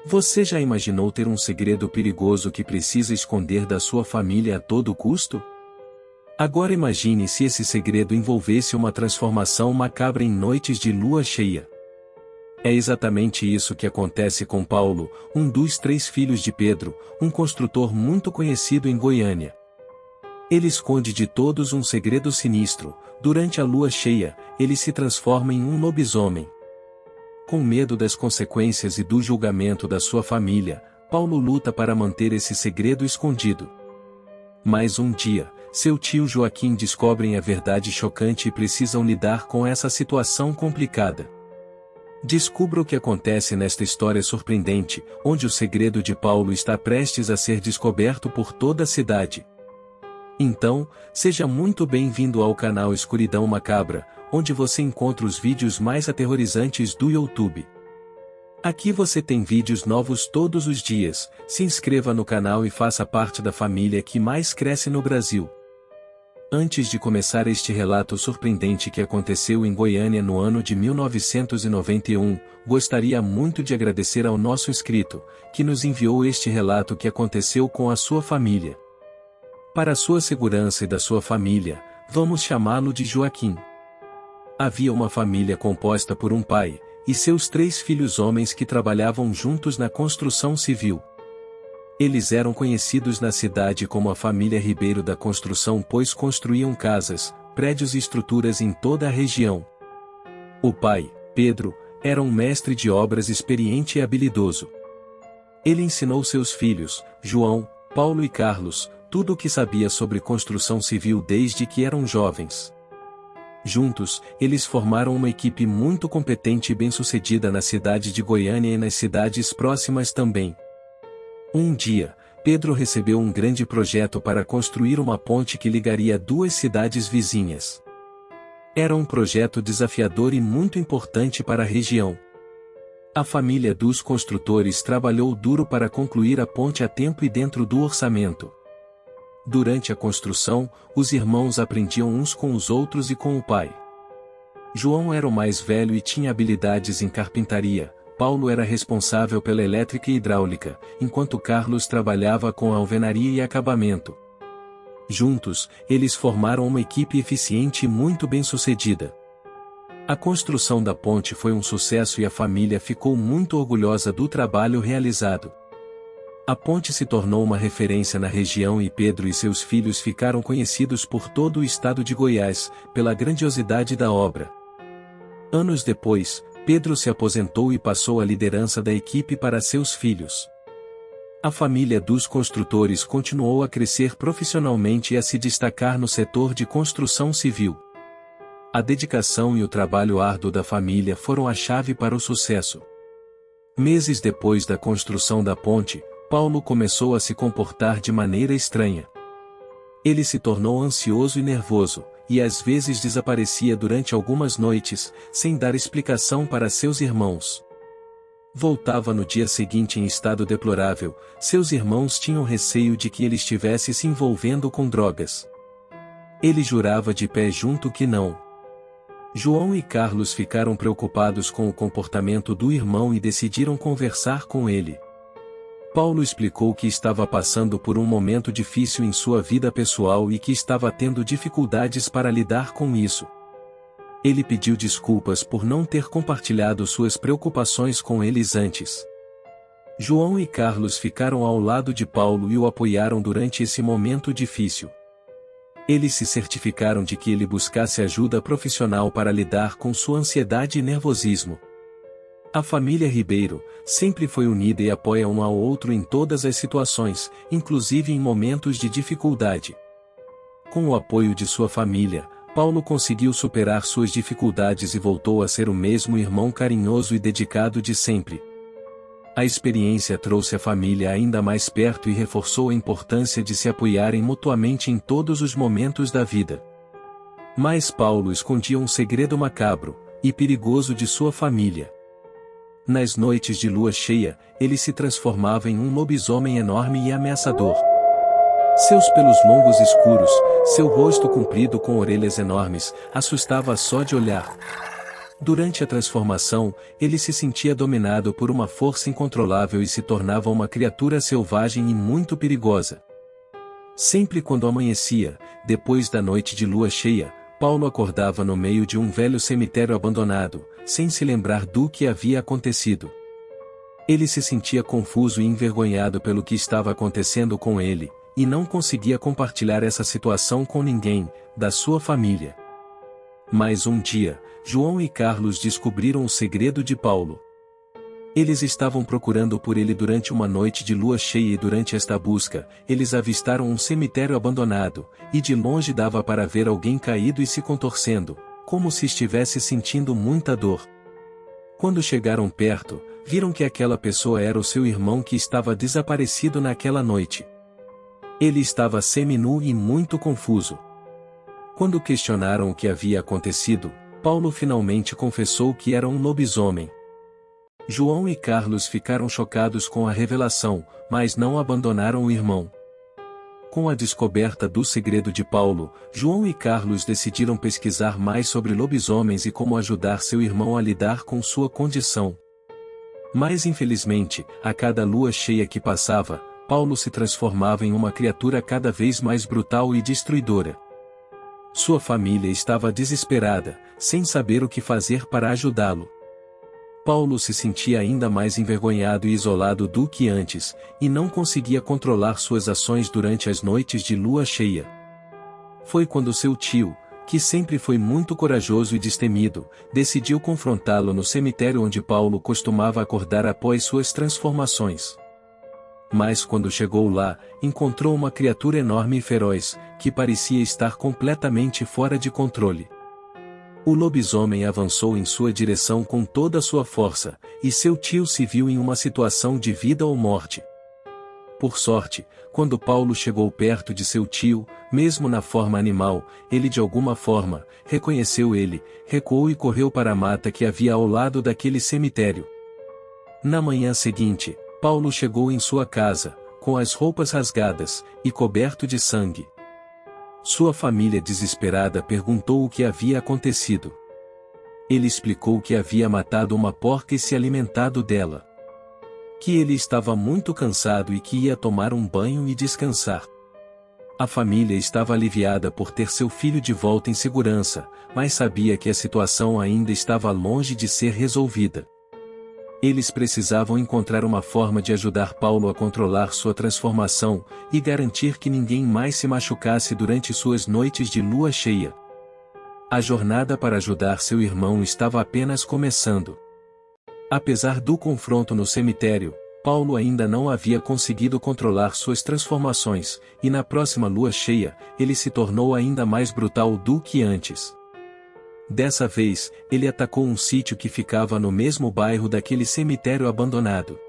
Você já imaginou ter um segredo perigoso que precisa esconder da sua família a todo custo? Agora imagine se esse segredo envolvesse uma transformação macabra em noites de lua cheia. É exatamente isso que acontece com Paulo, um dos 3 filhos de Pedro, um construtor muito conhecido em Goiânia. Ele esconde de todos um segredo sinistro. Durante a lua cheia, ele se transforma em um lobisomem. Com medo das consequências e do julgamento da sua família, Paulo luta para manter esse segredo escondido. Mas um dia, seu tio Joaquim descobrem a verdade chocante e precisam lidar com essa situação complicada. Descubra o que acontece nesta história surpreendente, onde o segredo de Paulo está prestes a ser descoberto por toda a cidade. Então, seja muito bem-vindo ao canal Escuridão Macabra, onde você encontra os vídeos mais aterrorizantes do YouTube. Aqui você tem vídeos novos todos os dias. Se inscreva no canal e faça parte da família que mais cresce no Brasil. Antes de começar este relato surpreendente que aconteceu em Goiânia no ano de 1991, gostaria muito de agradecer ao nosso inscrito, que nos enviou este relato que aconteceu com a sua família. Para a sua segurança e da sua família, vamos chamá-lo de Joaquim. Havia uma família composta por um pai e seus 3 filhos homens que trabalhavam juntos na construção civil. Eles eram conhecidos na cidade como a família Ribeiro da Construção, pois construíam casas, prédios e estruturas em toda a região. O pai, Pedro, era um mestre de obras experiente e habilidoso. Ele ensinou seus filhos, João, Paulo e Carlos, tudo o que sabia sobre construção civil desde que eram jovens. Juntos, eles formaram uma equipe muito competente e bem-sucedida na cidade de Goiânia e nas cidades próximas também. Um dia, Pedro recebeu um grande projeto para construir uma ponte que ligaria 2 cidades vizinhas. Era um projeto desafiador e muito importante para a região. A família dos construtores trabalhou duro para concluir a ponte a tempo e dentro do orçamento. Durante a construção, os irmãos aprendiam uns com os outros e com o pai. João era o mais velho e tinha habilidades em carpintaria. Paulo era responsável pela elétrica e hidráulica, enquanto Carlos trabalhava com a alvenaria e acabamento. Juntos, eles formaram uma equipe eficiente e muito bem-sucedida. A construção da ponte foi um sucesso e a família ficou muito orgulhosa do trabalho realizado. A ponte se tornou uma referência na região e Pedro e seus filhos ficaram conhecidos por todo o estado de Goiás, pela grandiosidade da obra. Anos depois, Pedro se aposentou e passou a liderança da equipe para seus filhos. A família dos construtores continuou a crescer profissionalmente e a se destacar no setor de construção civil. A dedicação e o trabalho árduo da família foram a chave para o sucesso. Meses depois da construção da ponte, Paulo começou a se comportar de maneira estranha. Ele se tornou ansioso e nervoso, e às vezes desaparecia durante algumas noites, sem dar explicação para seus irmãos. Voltava no dia seguinte em estado deplorável. Seus irmãos tinham receio de que ele estivesse se envolvendo com drogas. Ele jurava de pé junto que não. João e Carlos ficaram preocupados com o comportamento do irmão e decidiram conversar com ele. Paulo explicou que estava passando por um momento difícil em sua vida pessoal e que estava tendo dificuldades para lidar com isso. Ele pediu desculpas por não ter compartilhado suas preocupações com eles antes. João e Carlos ficaram ao lado de Paulo e o apoiaram durante esse momento difícil. Eles se certificaram de que ele buscasse ajuda profissional para lidar com sua ansiedade e nervosismo. A família Ribeiro sempre foi unida e apoia um ao outro em todas as situações, inclusive em momentos de dificuldade. Com o apoio de sua família, Paulo conseguiu superar suas dificuldades e voltou a ser o mesmo irmão carinhoso e dedicado de sempre. A experiência trouxe a família ainda mais perto e reforçou a importância de se apoiarem mutuamente em todos os momentos da vida. Mas Paulo escondia um segredo macabro e perigoso de sua família. Nas noites de lua cheia, ele se transformava em um lobisomem enorme e ameaçador. Seus pelos longos escuros, seu rosto comprido com orelhas enormes, assustava só de olhar. Durante a transformação, ele se sentia dominado por uma força incontrolável e se tornava uma criatura selvagem e muito perigosa. Sempre quando amanhecia, depois da noite de lua cheia, Paulo acordava no meio de um velho cemitério abandonado, sem se lembrar do que havia acontecido. Ele se sentia confuso e envergonhado pelo que estava acontecendo com ele, e não conseguia compartilhar essa situação com ninguém, da sua família. Mas um dia, João e Carlos descobriram o segredo de Paulo. Eles estavam procurando por ele durante uma noite de lua cheia e durante esta busca, eles avistaram um cemitério abandonado, e de longe dava para ver alguém caído e se contorcendo, como se estivesse sentindo muita dor. Quando chegaram perto, viram que aquela pessoa era o seu irmão que estava desaparecido naquela noite. Ele estava seminu e muito confuso. Quando questionaram o que havia acontecido, Paulo finalmente confessou que era um lobisomem. João e Carlos ficaram chocados com a revelação, mas não abandonaram o irmão. Com a descoberta do segredo de Paulo, João e Carlos decidiram pesquisar mais sobre lobisomens e como ajudar seu irmão a lidar com sua condição. Mas infelizmente, a cada lua cheia que passava, Paulo se transformava em uma criatura cada vez mais brutal e destruidora. Sua família estava desesperada, sem saber o que fazer para ajudá-lo. Paulo se sentia ainda mais envergonhado e isolado do que antes, e não conseguia controlar suas ações durante as noites de lua cheia. Foi quando seu tio, que sempre foi muito corajoso e destemido, decidiu confrontá-lo no cemitério onde Paulo costumava acordar após suas transformações. Mas quando chegou lá, encontrou uma criatura enorme e feroz, que parecia estar completamente fora de controle. O lobisomem avançou em sua direção com toda a sua força, e seu tio se viu em uma situação de vida ou morte. Por sorte, quando Paulo chegou perto de seu tio, mesmo na forma animal, ele de alguma forma reconheceu ele, recuou e correu para a mata que havia ao lado daquele cemitério. Na manhã seguinte, Paulo chegou em sua casa, com as roupas rasgadas, e coberto de sangue. Sua família desesperada perguntou o que havia acontecido. Ele explicou que havia matado uma porca e se alimentado dela. Que ele estava muito cansado e que ia tomar um banho e descansar. A família estava aliviada por ter seu filho de volta em segurança, mas sabia que a situação ainda estava longe de ser resolvida. Eles precisavam encontrar uma forma de ajudar Paulo a controlar sua transformação, e garantir que ninguém mais se machucasse durante suas noites de lua cheia. A jornada para ajudar seu irmão estava apenas começando. Apesar do confronto no cemitério, Paulo ainda não havia conseguido controlar suas transformações, e na próxima lua cheia, ele se tornou ainda mais brutal do que antes. Dessa vez, ele atacou um sítio que ficava no mesmo bairro daquele cemitério abandonado.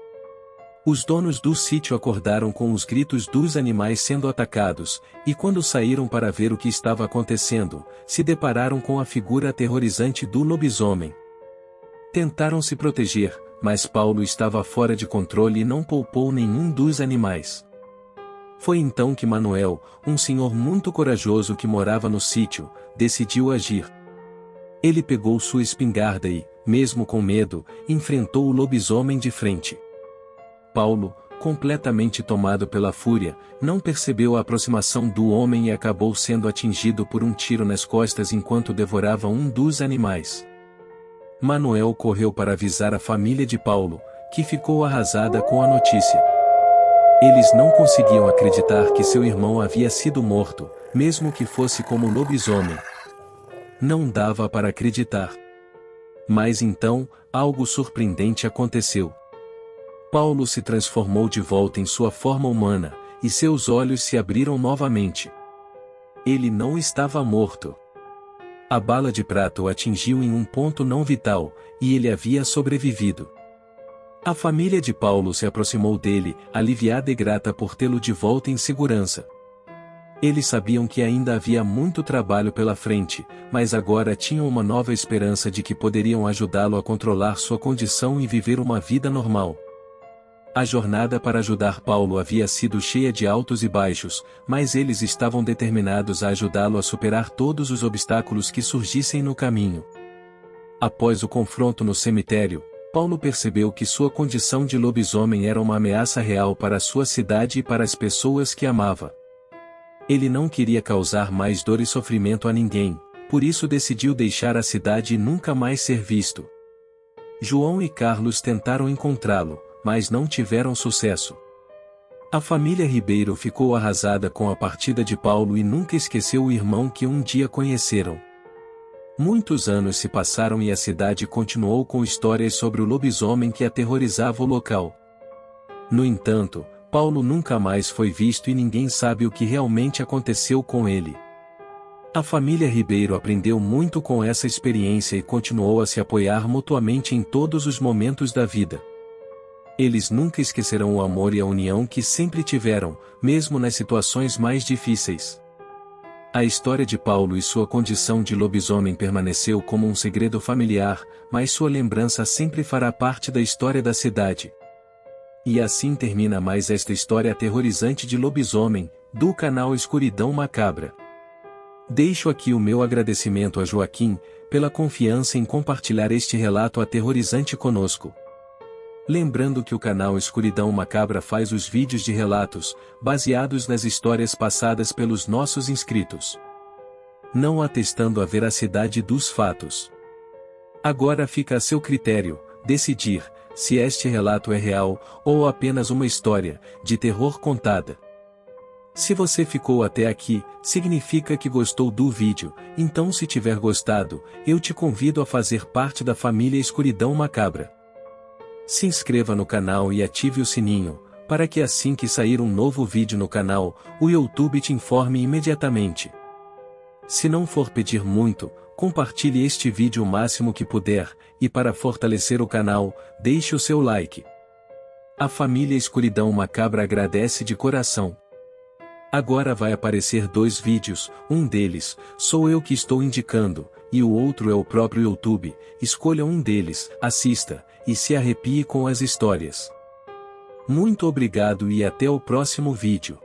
Os donos do sítio acordaram com os gritos dos animais sendo atacados, e quando saíram para ver o que estava acontecendo, se depararam com a figura aterrorizante do lobisomem. Tentaram se proteger, mas Paulo estava fora de controle e não poupou nenhum dos animais. Foi então que Manuel, um senhor muito corajoso que morava no sítio, decidiu agir. Ele pegou sua espingarda e, mesmo com medo, enfrentou o lobisomem de frente. Paulo, completamente tomado pela fúria, não percebeu a aproximação do homem e acabou sendo atingido por um tiro nas costas enquanto devorava um dos animais. Manuel correu para avisar a família de Paulo, que ficou arrasada com a notícia. Eles não conseguiam acreditar que seu irmão havia sido morto, mesmo que fosse como lobisomem. Não dava para acreditar. Mas então, algo surpreendente aconteceu. Paulo se transformou de volta em sua forma humana, e seus olhos se abriram novamente. Ele não estava morto. A bala de prata o atingiu em um ponto não vital, e ele havia sobrevivido. A família de Paulo se aproximou dele, aliviada e grata por tê-lo de volta em segurança. Eles sabiam que ainda havia muito trabalho pela frente, mas agora tinham uma nova esperança de que poderiam ajudá-lo a controlar sua condição e viver uma vida normal. A jornada para ajudar Paulo havia sido cheia de altos e baixos, mas eles estavam determinados a ajudá-lo a superar todos os obstáculos que surgissem no caminho. Após o confronto no cemitério, Paulo percebeu que sua condição de lobisomem era uma ameaça real para sua cidade e para as pessoas que amava. Ele não queria causar mais dor e sofrimento a ninguém, por isso decidiu deixar a cidade e nunca mais ser visto. João e Carlos tentaram encontrá-lo, mas não tiveram sucesso. A família Ribeiro ficou arrasada com a partida de Paulo e nunca esqueceu o irmão que um dia conheceram. Muitos anos se passaram e a cidade continuou com histórias sobre o lobisomem que aterrorizava o local. No entanto, Paulo nunca mais foi visto e ninguém sabe o que realmente aconteceu com ele. A família Ribeiro aprendeu muito com essa experiência e continuou a se apoiar mutuamente em todos os momentos da vida. Eles nunca esquecerão o amor e a união que sempre tiveram, mesmo nas situações mais difíceis. A história de Paulo e sua condição de lobisomem permaneceu como um segredo familiar, mas sua lembrança sempre fará parte da história da cidade. E assim termina mais esta história aterrorizante de lobisomem, do canal Escuridão Macabra. Deixo aqui o meu agradecimento a Joaquim, pela confiança em compartilhar este relato aterrorizante conosco. Lembrando que o canal Escuridão Macabra faz os vídeos de relatos, baseados nas histórias passadas pelos nossos inscritos, não atestando a veracidade dos fatos. Agora fica a seu critério, decidir, se este relato é real, ou apenas uma história, de terror contada. Se você ficou até aqui, significa que gostou do vídeo, então se tiver gostado, eu te convido a fazer parte da família Escuridão Macabra. Se inscreva no canal e ative o sininho, para que assim que sair um novo vídeo no canal, o YouTube te informe imediatamente. Se não for pedir muito, compartilhe este vídeo o máximo que puder, e para fortalecer o canal, deixe o seu like. A família Escuridão Macabra agradece de coração. Agora vai aparecer 2 vídeos, um deles, sou eu que estou indicando, e o outro é o próprio YouTube. Escolha um deles, assista, e se arrepie com as histórias. Muito obrigado e até o próximo vídeo.